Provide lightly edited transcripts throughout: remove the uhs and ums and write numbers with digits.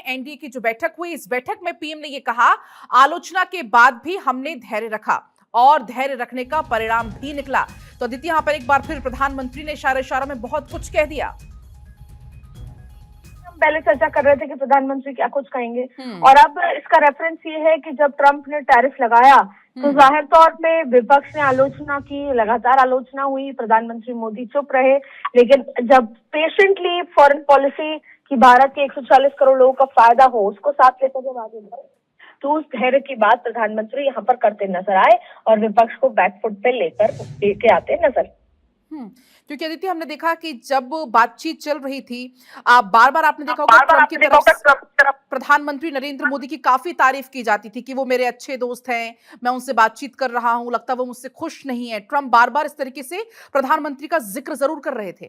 NDA की जो बैठक हुई, इस बैठक में पीएम ने ये कहा, आलोचना के बाद भी हमने धैर्य रखा और धैर्य रखने का परिणाम भी निकला। तो अदिति, यहां पर एक बार फिर प्रधानमंत्री ने इशारे में बहुत कुछ कह दिया। पहले चर्चा कर रहे थे कि प्रधानमंत्री क्या कुछ कहेंगे और अब इसका रेफरेंस ये है कि जब ट्रंप ने टैरिफ लगाया तो जाहिर तौर पे विपक्ष ने आलोचना की, लगातार आलोचना हुई, प्रधानमंत्री मोदी चुप रहे। लेकिन जब पेशेंटली फॉरेन पॉलिसी की भारत के 140 करोड़ लोगों का फायदा हो, उसको साथ लेकर जब आगे बढ़े, तो उस धैर्य की बात प्रधानमंत्री यहाँ पर करते नजर आए और विपक्ष को बैकफुट पे लेके आते नजर। क्योंकि अदिति, हमने देखा कि जब बातचीत चल रही थी, बार बार आपने देखा होगा ट्रंप की तरफ प्रधानमंत्री नरेंद्र मोदी की काफी तारीफ की जाती थी कि वो मेरे अच्छे दोस्त हैं, मैं उनसे बातचीत कर रहा हूं, लगता वो मुझसे खुश नहीं है। ट्रंप बार बार इस तरीके से प्रधानमंत्री का जिक्र जरूर कर रहे थे।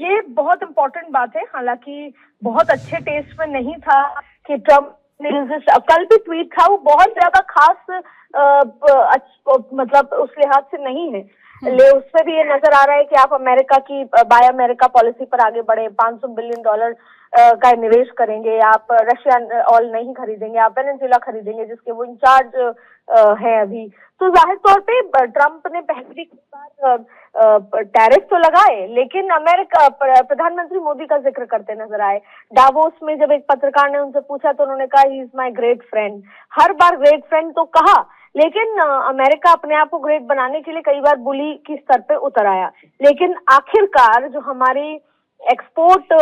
ये बहुत इंपॉर्टेंट बात है, हालांकि बहुत अच्छे टेस्ट में नहीं था कि ट्रंप ने कल भी ट्वीट था, वो बहुत ज्यादा खास मतलब उस लिहाज से नहीं है। ले उसमें भी ये नजर आ रहा है कि आप अमेरिका की बाय अमेरिका पॉलिसी पर आगे बढ़े, $500 बिलियन का निवेश करेंगे, आप रशिया ऑयल नहीं खरीदेंगे, आप वेनेजुएला खरीदेंगे जिसके वो इंचार्ज है अभी। तो जाहिर तौर पे ट्रंप ने पहली बार टैरिफ तो लगाए, लेकिन अमेरिका प्रधानमंत्री मोदी का जिक्र करते नजर आए। डावोस में जब एक पत्रकार ने उनसे पूछा तो उन्होंने कहा he is my great friend. Her bar great friend तो कहा, लेकिन अमेरिका अपने आप को ग्रेट बनाने के लिए कई बार बुली की स्तर पे उतर आया। लेकिन आखिरकार जो हमारी एक्सपोर्ट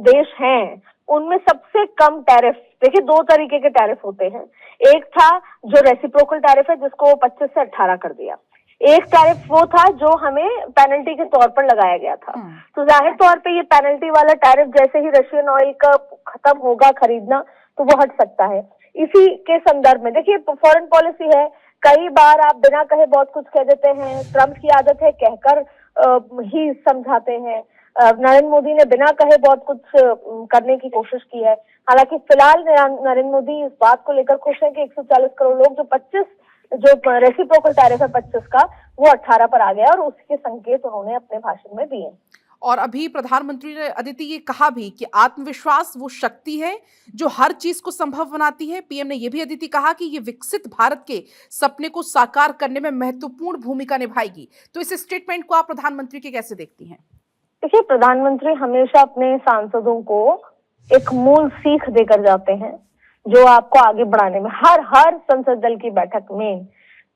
देश हैं, उनमें सबसे कम टैरिफ, देखिए 2 तरीके के टैरिफ होते हैं। एक था जो रेसिप्रोकल टैरिफ है जिसको 25 से 18 कर दिया। एक टैरिफ वो था जो हमें पेनल्टी के तौर पर लगाया गया था। तो जाहिर तौर पे ये पेनल्टी वाला टैरिफ जैसे ही रशियन ऑयल का खत्म होगा खरीदना तो वो हट सकता है। इसी के संदर्भ में देखिए फॉरेन पॉलिसी है, कई बार आप बिना कहे बहुत कुछ कह देते हैं। ट्रंप की आदत है कहकर ही समझाते हैं। नरेंद्र मोदी ने बिना कहे बहुत कुछ करने की कोशिश की है। हालांकि फिलहाल नरेंद्र मोदी इस बात को लेकर खुश है कि 140 करोड़ लोग जो रेसिप्रोकल टैरिफ है 25 का, वो 18 पर आ गया और उसके संकेत उन्होंने अपने भाषण में दिए। और अभी प्रधानमंत्री ने अदिति ये कहा भी कि आत्मविश्वास वो शक्ति है जो हर चीज को संभव बनाती है। पीएम ने यह भी अदिति कहा कि ये विकसित भारत के सपने को साकार करने में महत्वपूर्ण भूमिका निभाएगी। तो इस स्टेटमेंट को आप प्रधानमंत्री के कैसे देखती हैं? देखिए, प्रधानमंत्री हमेशा अपने सांसदों को एक मूल सीख देकर जाते हैं जो आपको आगे बढ़ाने में हर संसद दल की बैठक में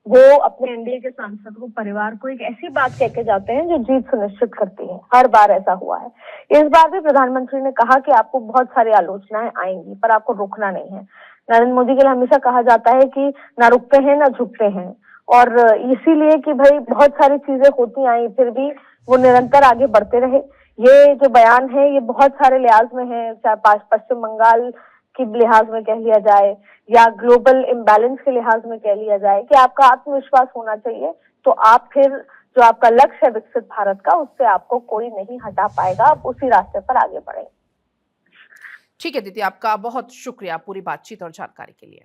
वो अपने एनडीए के सांसद को, परिवार को एक ऐसी बात कह के जाते हैं जो जीत सुनिश्चित करती है। हर बार ऐसा हुआ है। इस बार भी प्रधानमंत्री ने कहा कि आपको बहुत सारी आलोचनाएं आएंगी पर आपको रुकना नहीं है। नरेंद्र मोदी के लिए हमेशा कहा जाता है कि ना रुकते हैं ना झुकते हैं, और इसीलिए कि भाई बहुत सारी चीजें होती आई फिर भी वो निरंतर आगे बढ़ते रहे। ये जो बयान है ये बहुत सारे लिहाज में है, चाहे पश्चिम बंगाल की लिहाज में कह लिया जाए या ग्लोबल इम्बैलेंस के लिहाज में कह लिया जाए कि आपका आत्मविश्वास होना चाहिए, तो आप फिर जो आपका लक्ष्य है विकसित भारत का, उससे आपको कोई नहीं हटा पाएगा, आप उसी रास्ते पर आगे बढ़ेंगे। ठीक है दीदी, आपका बहुत शुक्रिया पूरी बातचीत और जानकारी के लिए।